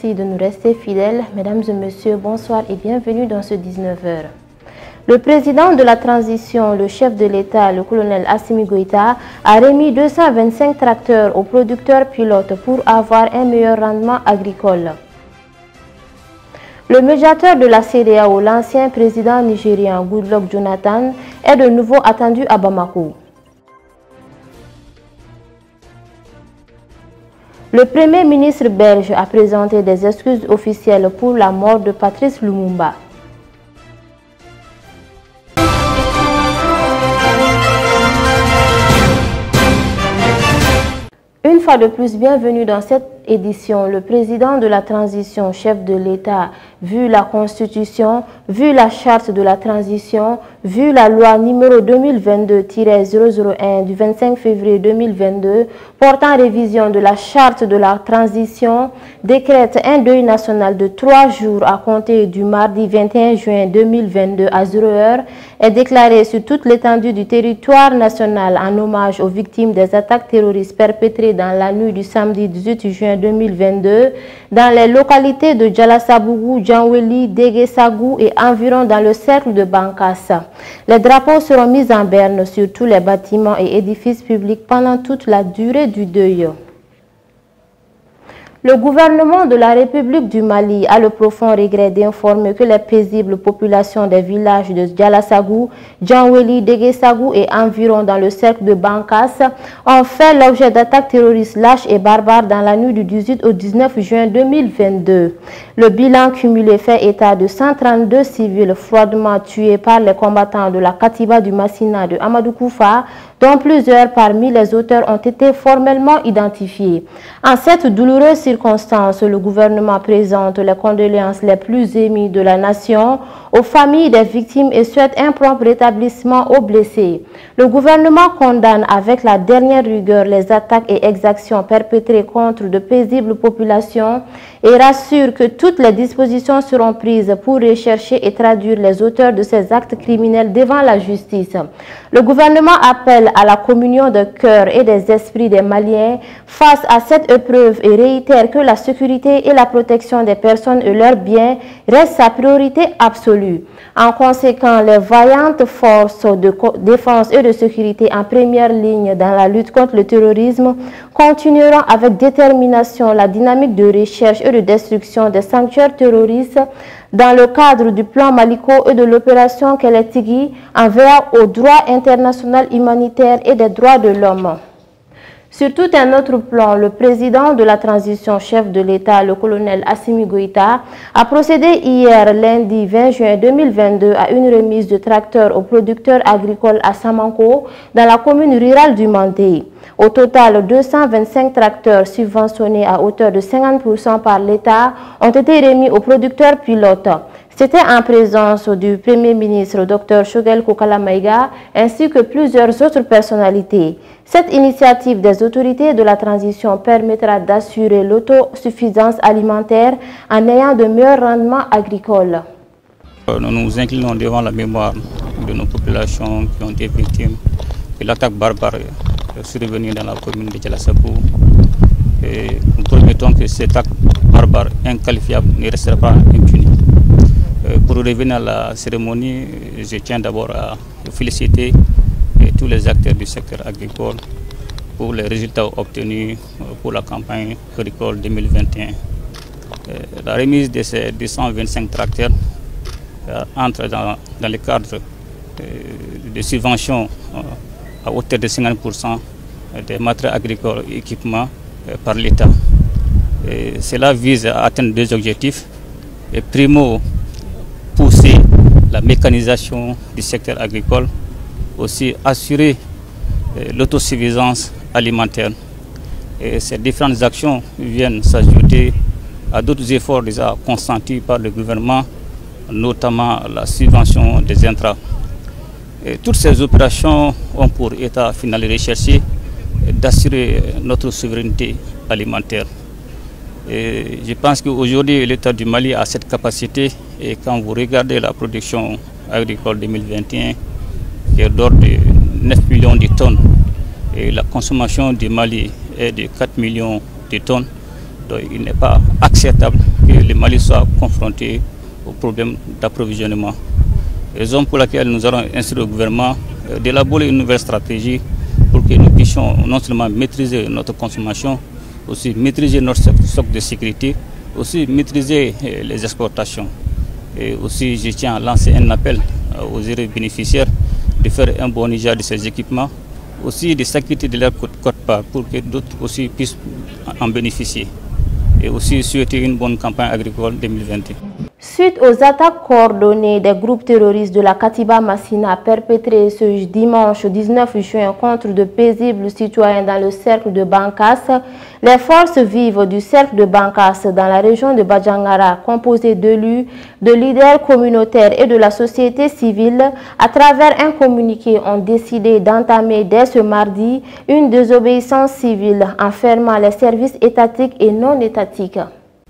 Merci de nous rester fidèles. Mesdames et messieurs, bonsoir et bienvenue dans ce 19h. Le président de la transition, le chef de l'État, le colonel Assimi Goïta, a remis 225 tracteurs aux producteurs pilotes pour avoir un meilleur rendement agricole. Le médiateur de la CEDEAO, l'ancien président nigérien Goodluck Jonathan, est de nouveau attendu à Bamako. Le premier ministre belge a présenté des excuses officielles pour la mort de Patrice Lumumba. Une fois de plus, bienvenue dans cette édition. Le président de la transition, chef de l'État, vu la Constitution, vu la charte de la transition, vu la loi numéro 2022-001 du 25 février 2022 portant révision de la charte de la transition, décrète un deuil national de 3 jours à compter du mardi 21 juin 2022 à 0h est déclaré sur toute l'étendue du territoire national en hommage aux victimes des attaques terroristes perpétrées dans la nuit du samedi 18 juin 2022 dans les localités de Djalasabougou, Djanweli, Dégué-Sagou et environ dans le cercle de Bankassa. Les drapeaux seront mis en berne sur tous les bâtiments et édifices publics pendant toute la durée du deuil. Le gouvernement de la République du Mali a le profond regret d'informer que les paisibles populations des villages de Djalasabougou, Djanweli, Dégué-Sagou et environ dans le cercle de Bankas ont fait l'objet d'attaques terroristes lâches et barbares dans la nuit du 18 au 19 juin 2022. Le bilan cumulé fait état de 132 civils froidement tués par les combattants de la Katiba du Massina de Amadou Koufa, dont plusieurs parmi les auteurs ont été formellement identifiés. En cette douloureuse circonstance, le gouvernement présente les condoléances les plus émues de la nation aux familles des victimes et souhaite un prompt rétablissement aux blessés. Le gouvernement condamne avec la dernière rigueur les attaques et exactions perpétrées contre de paisibles populations et rassure que toutes les dispositions seront prises pour rechercher et traduire les auteurs de ces actes criminels devant la justice. Le gouvernement appelle à la communion de cœur et des esprits des Maliens face à cette épreuve et réitère que la sécurité et la protection des personnes et leurs biens restent sa priorité absolue. En conséquence, les vaillantes forces de défense et de sécurité en première ligne dans la lutte contre le terrorisme continueront avec détermination la dynamique de recherche et de destruction des sanctuaires terroristes dans le cadre du plan Maliko et de l'opération Keletigui en veillant au droit international humanitaire et des droits de l'homme. Sur tout un autre plan, le président de la transition, chef de l'État, le colonel Assimi Goïta, a procédé hier, lundi 20 juin 2022, à une remise de tracteurs aux producteurs agricoles à Samanko, dans la commune rurale du Mandé. Au total, 225 tracteurs subventionnés à hauteur de 50% par l'État ont été remis aux producteurs pilotes. C'était en présence du Premier ministre Dr Choguel Kokala Maïga ainsi que plusieurs autres personnalités. Cette initiative des autorités de la transition permettra d'assurer l'autosuffisance alimentaire en ayant de meilleurs rendements agricoles. Nous nous inclinons devant la mémoire de nos populations qui ont été victimes de l'attaque barbare survenue dans la commune de Djalasabougou. Nous promettons que cet acte barbare inqualifiable ne restera pas impuni. Pour revenir à la cérémonie, je tiens d'abord à féliciter tous les acteurs du secteur agricole pour les résultats obtenus pour la campagne agricole 2021. La remise de ces 225 tracteurs entre dans le cadre de subventions à hauteur de 50% des matériels agricoles et équipements par l'État. Cela vise à atteindre deux objectifs. Et primo, pousser la mécanisation du secteur agricole, aussi assurer l'autosuffisance alimentaire. Et ces différentes actions viennent s'ajouter à d'autres efforts déjà consentis par le gouvernement, notamment la subvention des intrants. Et toutes ces opérations ont pour état final recherché d'assurer notre souveraineté alimentaire. Et je pense qu'aujourd'hui, l'État du Mali a cette capacité et quand vous regardez la production agricole 2021, qui est d'ordre de 9 millions de tonnes, et la consommation du Mali est de 4 millions de tonnes, donc il n'est pas acceptable le Mali soit confronté au problème d'approvisionnement. Raison pour laquelle nous allons instruire le gouvernement d'élaborer une nouvelle stratégie pour que nous puissions non seulement maîtriser notre consommation, aussi maîtriser notre stock de sécurité, aussi maîtriser les exportations. Et aussi, je tiens à lancer un appel aux élèves bénéficiaires de faire un bon usage de ces équipements, aussi de s'acquitter de leur quote-part pour que d'autres aussi puissent en bénéficier. Et aussi souhaiter une bonne campagne agricole 2021. Suite aux attaques coordonnées des groupes terroristes de la Katiba Massina perpétrées ce dimanche 19 juin contre de paisibles citoyens dans le cercle de Bankas, les forces vives du cercle de Bankas dans la région de Badjangara, composées d'élus, de leaders communautaires et de la société civile, à travers un communiqué, ont décidé d'entamer dès ce mardi une désobéissance civile en fermant les services étatiques et non étatiques.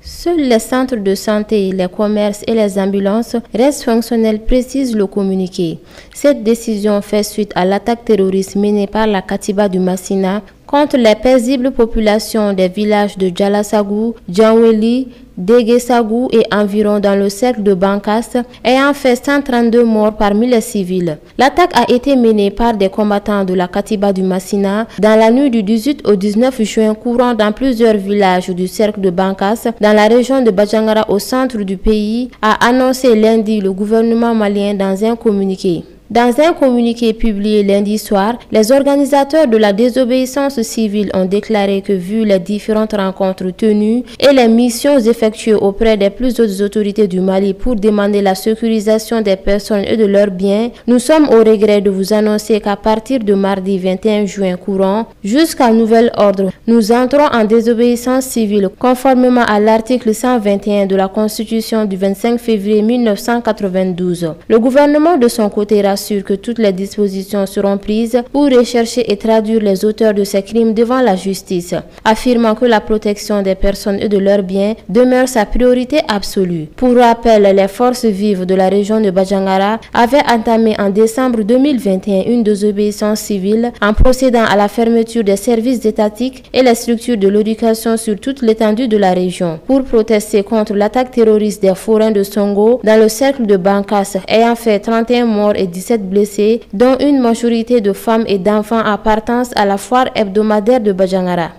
Seuls les centres de santé, les commerces et les ambulances restent fonctionnels, précise le communiqué. Cette décision fait suite à l'attaque terroriste menée par la Katiba du Massina contre les paisibles populations des villages de Djalassagou, Djanweli, Deguesagou et environ dans le cercle de Bankas, ayant fait 132 morts parmi les civils. L'attaque a été menée par des combattants de la Katiba du Massina dans la nuit du 18 au 19 juin courant dans plusieurs villages du cercle de Bankas dans la région de Badjangara au centre du pays, a annoncé lundi le gouvernement malien dans un communiqué. Dans un communiqué publié lundi soir, les organisateurs de la désobéissance civile ont déclaré que vu les différentes rencontres tenues et les missions effectuées auprès des plus hautes autorités du Mali pour demander la sécurisation des personnes et de leurs biens, nous sommes au regret de vous annoncer qu'à partir de mardi 21 juin courant, jusqu'à nouvel ordre, nous entrons en désobéissance civile conformément à l'article 121 de la Constitution du 25 février 1992. Le gouvernement de son côté rassure que toutes les dispositions seront prises pour rechercher et traduire les auteurs de ces crimes devant la justice, affirmant que la protection des personnes et de leurs biens demeure sa priorité absolue. Pour rappel, les forces vives de la région de Badjangara avaient entamé en décembre 2021 une désobéissance civile en procédant à la fermeture des services étatiques et les structures de l'éducation sur toute l'étendue de la région pour protester contre l'attaque terroriste des forains de Songo dans le cercle de Bankas ayant fait 31 morts et 17 blessés, dont une majorité de femmes et d'enfants appartenant à la foire hebdomadaire de Badjangara.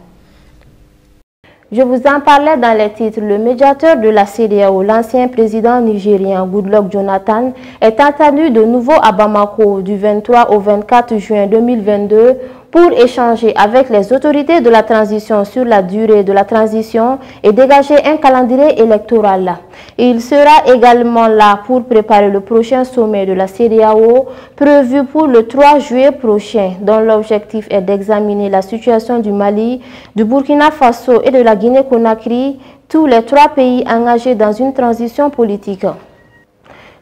Je vous en parlais dans les titres. Le médiateur de la CEDEAO, l'ancien président nigérien Goodluck Jonathan, est attendu de nouveau à Bamako du 23 au 24 juin 2022 pour échanger avec les autorités de la transition sur la durée de la transition et dégager un calendrier électoral. Il sera également là pour préparer le prochain sommet de la CEDEAO prévu pour le 3 juillet prochain, dont l'objectif est d'examiner la situation du Mali, du Burkina Faso et de la Guinée-Conakry, tous les trois pays engagés dans une transition politique.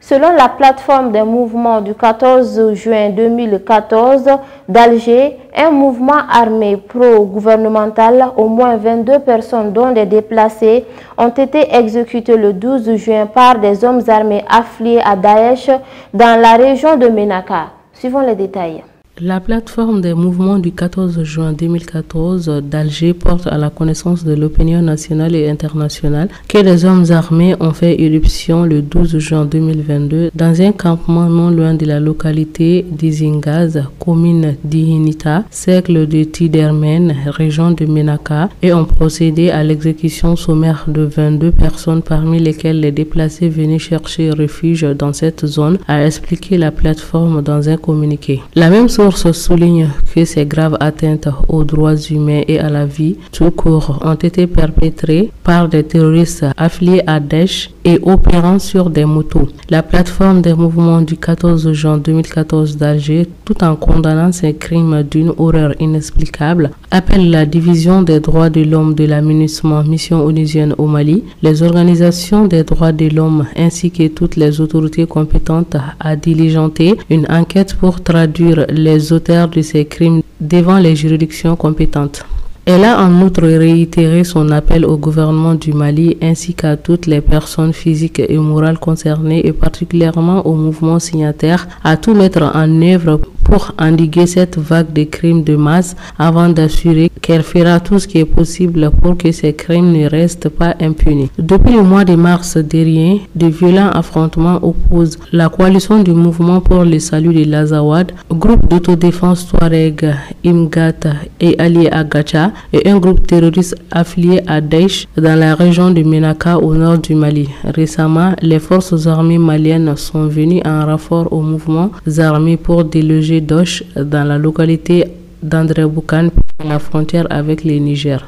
Selon la plateforme des mouvements du 14 juin 2014 d'Alger, un mouvement armé pro-gouvernemental, au moins 22 personnes dont des déplacés ont été exécutées le 12 juin par des hommes armés affiliés à Daesh dans la région de Ménaka. Suivons les détails. La plateforme des mouvements du 14 juin 2014 d'Alger porte à la connaissance de l'opinion nationale et internationale que les hommes armés ont fait éruption le 12 juin 2022 dans un campement non loin de la localité d'Izingaz, commune d'Ihinita, cercle de Tidermen, région de Ménaka, et ont procédé à l'exécution sommaire de 22 personnes parmi lesquelles les déplacés venaient chercher refuge dans cette zone, a expliqué la plateforme dans un communiqué. La même source souligne que ces graves atteintes aux droits humains et à la vie tout court ont été perpétrées par des terroristes affiliés à Daesh et opérant sur des motos. La plateforme des mouvements du 14 juin 2014 d'Alger, tout en condamnant ces crimes d'une horreur inexplicable, appelle la division des droits de l'homme de la MINUSMA, mission onusienne au Mali, les organisations des droits de l'homme ainsi que toutes les autorités compétentes à diligenter une enquête pour traduire les auteurs de ces crimes devant les juridictions compétentes. Elle a en outre réitéré son appel au gouvernement du Mali ainsi qu'à toutes les personnes physiques et morales concernées et particulièrement au mouvement signataire à tout mettre en œuvre pour endiguer cette vague de crimes de masse avant d'assurer qu'elle fera tout ce qui est possible pour que ces crimes ne restent pas impunis. Depuis le mois de mars dernier, de violents affrontements opposent la coalition du mouvement pour le salut de l'Azawad, groupe d'autodéfense Touareg, Imgat et allié à Gacha, et un groupe terroriste affilié à Daesh dans la région de Menaka au nord du Mali. Récemment, les forces armées maliennes sont venues en renfort aux mouvements armés pour déloger Doche dans la localité d'André Boukan, à la frontière avec le Niger.